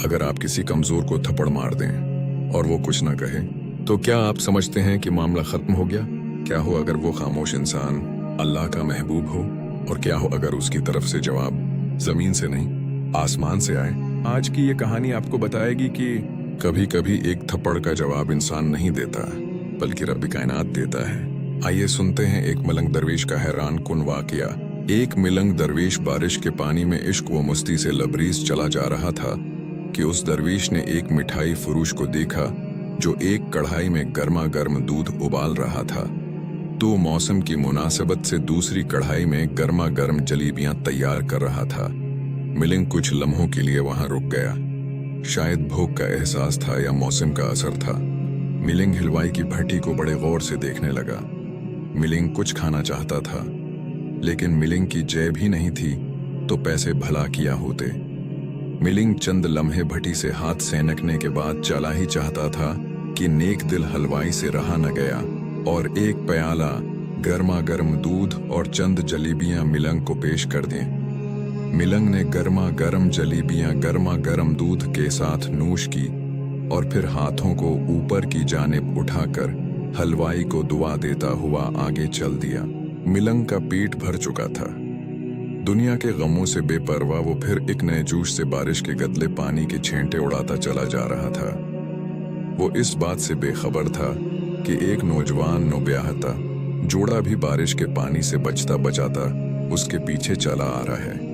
अगर आप किसी कमजोर को थप्पड़ मार दें और वो कुछ ना कहे, तो क्या आप समझते हैं कि मामला खत्म हो गया? क्या हो अगर वो खामोश इंसान अल्लाह का महबूब हो? और क्या हो अगर उसकी तरफ से जवाब जमीन से नहीं, आसमान से आए? आज की ये कहानी आपको बताएगी कि कभी कभी एक थप्पड़ का जवाब इंसान नहीं देता, बल्कि रब कायनात देता है। आइए सुनते हैं एक मलंग दरवेश का हैरान कुन वाकया। एक मलंग दरवेश बारिश के पानी में इश्क व मस्ती से लबरीज चला जा रहा था कि उस दरवेश ने एक मिठाई फरोश को देखा जो एक कढ़ाई में गर्मा गर्म दूध उबाल रहा था। तो मौसम की मुनासबत से दूसरी कढ़ाई में गर्मा गर्म जलेबियां तैयार कर रहा था। मलंग कुछ लम्हों के लिए वहां रुक गया। शायद भूख का एहसास था या मौसम का असर था। मलंग हलवाई की भट्टी को बड़े गौर से देखने लगा। मलंग कुछ खाना चाहता था, लेकिन मलंग की जेब ही नहीं थी तो पैसे भला किया होते। मलंग चंद लम्हे भट्टी से हाथ सेनकने के बाद चला ही चाहता था कि नेक दिल हलवाई से रहा न गया और एक प्याला गर्मा गर्म दूध और चंद जलेबियां मलंग को पेश कर दें। मलंग ने गर्मा गर्म जलेबियां गर्मा गर्म दूध के साथ नोश की और फिर हाथों को ऊपर की जानिब उठाकर हलवाई को दुआ देता हुआ आगे चल दिया। मलंग का पेट भर चुका था। दुनिया के गमों से बेपरवाह वो फिर एक नए जोश से बारिश के गदले पानी के छेंटे उड़ाता चला जा रहा था। वो इस बात से बेखबर था कि एक नौजवान नौब्याहता जोड़ा भी बारिश के पानी से बचता बचाता उसके पीछे चला आ रहा है।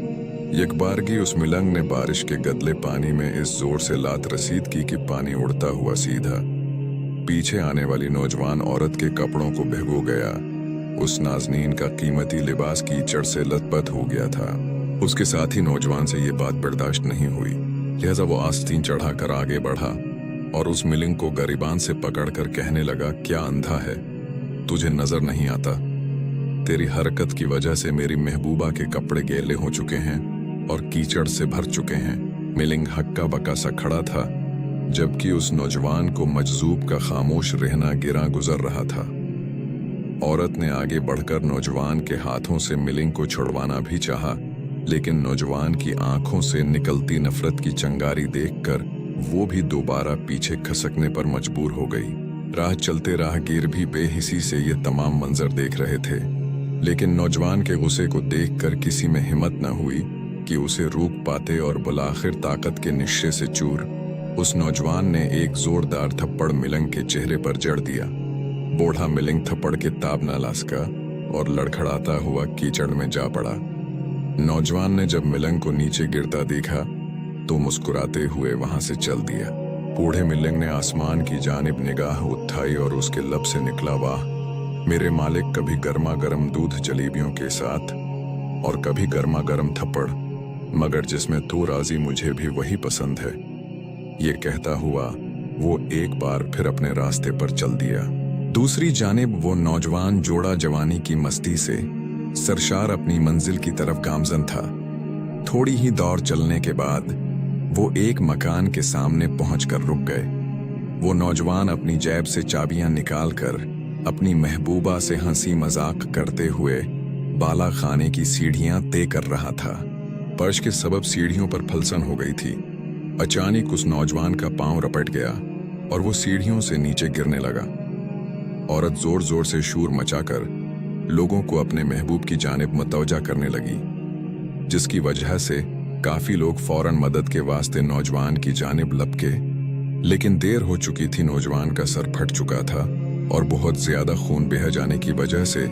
यकबारगी उस मलंग ने बारिश के गदले पानी में इस जोर से लात रसीद की कि पानी उड़ता हुआ सीधा पीछे आने वाली नौजवान औरत के कपड़ों को भिगो गया। उस नाजनीन का कीमती लिबास कीचड़ से लथपथ हो गया था। उसके साथ ही नौजवान से ये बात बर्दाश्त नहीं हुई, लिहाजा वो आस्तीन चढ़ाकर आगे बढ़ा और उस मलंग को गरिबान से पकड़कर कहने लगा, क्या अंधा है, तुझे नजर नहीं आता? तेरी हरकत की वजह से मेरी महबूबा के कपड़े गीले हो चुके हैं और कीचड़ से भर चुके हैं। मलंग हक्का बक्का सा खड़ा था, जबकि उस नौजवान को मजजूब का खामोश रहना गिरा गुजर रहा था। औरत ने आगे बढ़कर नौजवान के हाथों से मलंग को छुड़वाना भी चाहा, लेकिन नौजवान की आंखों से निकलती नफरत की चिंगारी देखकर वो भी दोबारा पीछे खसकने पर मजबूर हो गई। राह चलते राहगीर भी बेहिसी से ये तमाम मंजर देख रहे थे, लेकिन नौजवान के गुस्से को देखकर किसी में हिम्मत न हुई कि उसे रोक पाते और बुलाखिर ताकत के निश्चय से चूर उस नौजवान ने एक जोरदार थप्पड़ मलंग के चेहरे पर जड़ दिया। बूढ़ा मलंग थप्पड़ के ताब न ला सका और लड़खड़ाता हुआ कीचड़ में जा पड़ा। नौजवान ने जब मलंग को नीचे गिरता देखा तो मुस्कुराते हुए वहां से चल दिया। बूढ़े मलंग ने आसमान की जानिब निगाह उठाई और उसके लब से निकला, वाह मेरे मालिक, कभी गर्मा गर्म दूध जलेबियों के साथ और कभी गर्मा गर्म थप्पड़, मगर जिसमें तू राजी मुझे भी वही पसंद है। ये कहता हुआ वो एक बार फिर अपने रास्ते पर चल दिया। दूसरी जानिब वो नौजवान जोड़ा जवानी की मस्ती से सरशार अपनी मंजिल की तरफ गामजन था। थोड़ी ही दौड़ चलने के बाद वो एक मकान के सामने पहुंचकर रुक गए। वो नौजवान अपनी जेब से चाबियां निकालकर अपनी महबूबा से हंसी मजाक करते हुए बाला खाने की सीढ़ियां तय कर रहा था। फर्श के सबब सीढ़ियों पर फलसन हो गई थी। अचानक उस नौजवान का पांव रपट गया और वो सीढ़ियों से नीचे गिरने लगा। औरत जोर जोर से शोर मचाकर लोगों को अपने महबूब की जानिब मुतवज्जा करने लगी, जिसकी वजह से काफी लोग फौरन मदद के वास्ते नौजवान की जानिब लपके, लेकिन देर हो चुकी थी। नौजवान का सर फट चुका था और बहुत ज्यादा खून बह जाने की वजह से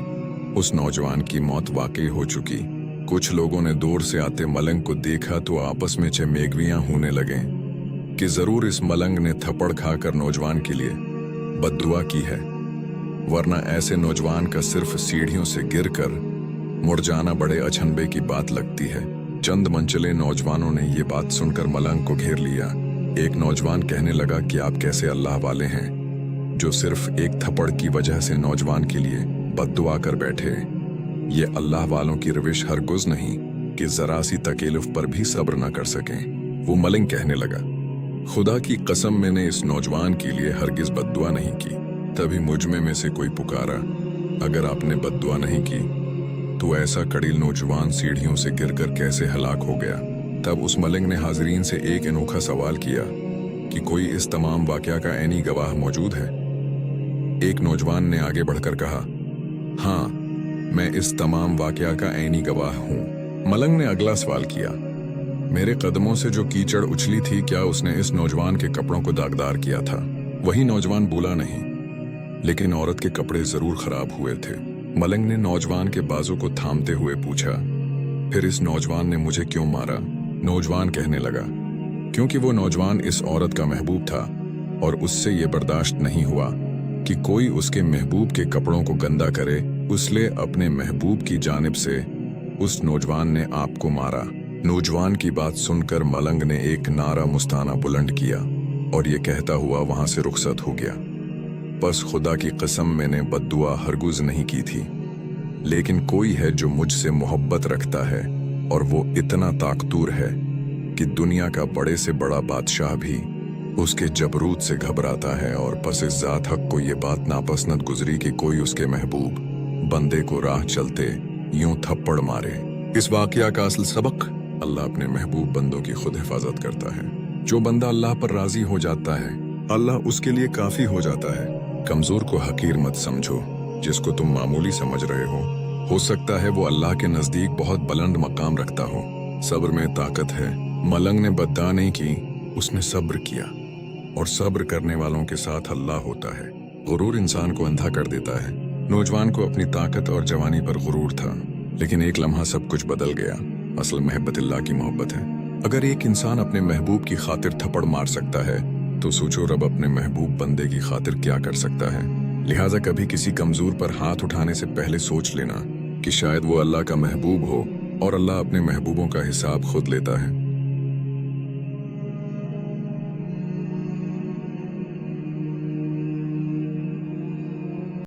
उस नौजवान की मौत वाकई हो चुकी। कुछ लोगों ने दूर से आते मलंग को देखा तो आपस में चमेगवियां होने लगे कि जरूर इस मलंग ने थप्पड़ खाकर नौजवान के लिए बद्दुआ की है, वरना ऐसे नौजवान का सिर्फ सीढ़ियों से गिरकर मुड़ जाना बड़े अचंभे की बात लगती है। चंद मंचले नौजवानों ने ये बात सुनकर मलंग को घेर लिया। एक नौजवान कहने लगा कि आप कैसे अल्लाह वाले हैं जो सिर्फ एक थप्पड़ की वजह से नौजवान के लिए बद्दुआ कर बैठे। ये अल्लाह वालों की रविश हरगिज़ नहीं कि जरा सी तकलीफ पर भी सब्र न कर सकें। वो मलंग कहने लगा, खुदा की कसम मैंने इस नौजवान के लिए हरगिज बद्दुआ नहीं की। तभी मुझमें में से कोई पुकारा, अगर आपने बद्दुआ नहीं की तो ऐसा कड़ील नौजवान सीढ़ियों से गिरकर कैसे हलाक हो गया? तब उस मलिंग ने हाजरीन से एक अनोखा सवाल किया कि कोई इस तमाम वाकया का ऐनी गवाह मौजूद है। एक नौजवान ने आगे बढ़कर कहा, हाँ, मैं इस तमाम वाकया का ऐनी गवाह हूं। मलंग ने अगला सवाल किया, मेरे कदमों से जो कीचड़ उछली थी, क्या उसने इस नौजवान के कपड़ों को दागदार किया था? वही नौजवान बोला, नहीं, लेकिन औरत के कपड़े जरूर खराब हुए थे। मलंग ने नौजवान के बाजू को थामते हुए पूछा, फिर इस नौजवान ने मुझे क्यों मारा? नौजवान कहने लगा, क्योंकि वो नौजवान इस औरत का महबूब था और उससे ये बर्दाश्त नहीं हुआ कि कोई उसके महबूब के कपड़ों को गंदा करे, इसलिए अपने महबूब की जानिब से उस नौजवान ने आपको मारा। नौजवान की बात सुनकर मलंग ने एक नारा मुस्ताना बुलंद किया और ये कहता हुआ वहां से रुखसत हो गया। बस खुदा की कसम, मैंने बद्दुआ हरगुज नहीं की थी, लेकिन कोई है जो मुझसे मोहब्बत रखता है और वो इतना ताकतूर है कि दुनिया का बड़े से बड़ा बादशाह भी उसके जबरूत से घबराता है, और पस ज़ात हक को ये बात नापसंद गुजरी कि कोई उसके महबूब बंदे को राह चलते यूं थप्पड़ मारे। इस वाकया का असल सबक, अल्लाह अपने महबूब बंदों की खुद हिफाजत करता है। जो बंदा अल्लाह पर राजी हो जाता है, अल्लाह उसके लिए काफी हो जाता है। कमजोर को हकीर मत समझो, जिसको तुम मामूली समझ रहे हो सकता है वो अल्लाह के नजदीक बहुत बुलंद मकाम रखता हो। सब्र में ताकत है। मलंग ने बद्दा नहीं की, उसने सब्र किया, और सब्र करने वालों के साथ अल्लाह होता है। गुरूर इंसान को अंधा कर देता है। नौजवान को अपनी ताकत और जवानी पर गुरूर था, लेकिन एक लम्हा सब कुछ बदल गया। असल मोहब्बत अल्लाह की मोहब्बत है। अगर एक इंसान अपने महबूब की खातिर थप्पड़ मार सकता है, तो सोचो रब अपने महबूब बंदे की खातिर क्या कर सकता है। लिहाजा कभी किसी कमजोर पर हाथ उठाने से पहले सोच लेना कि शायद वो अल्लाह का महबूब हो और अल्लाह अपने महबूबों का हिसाब खुद लेता है।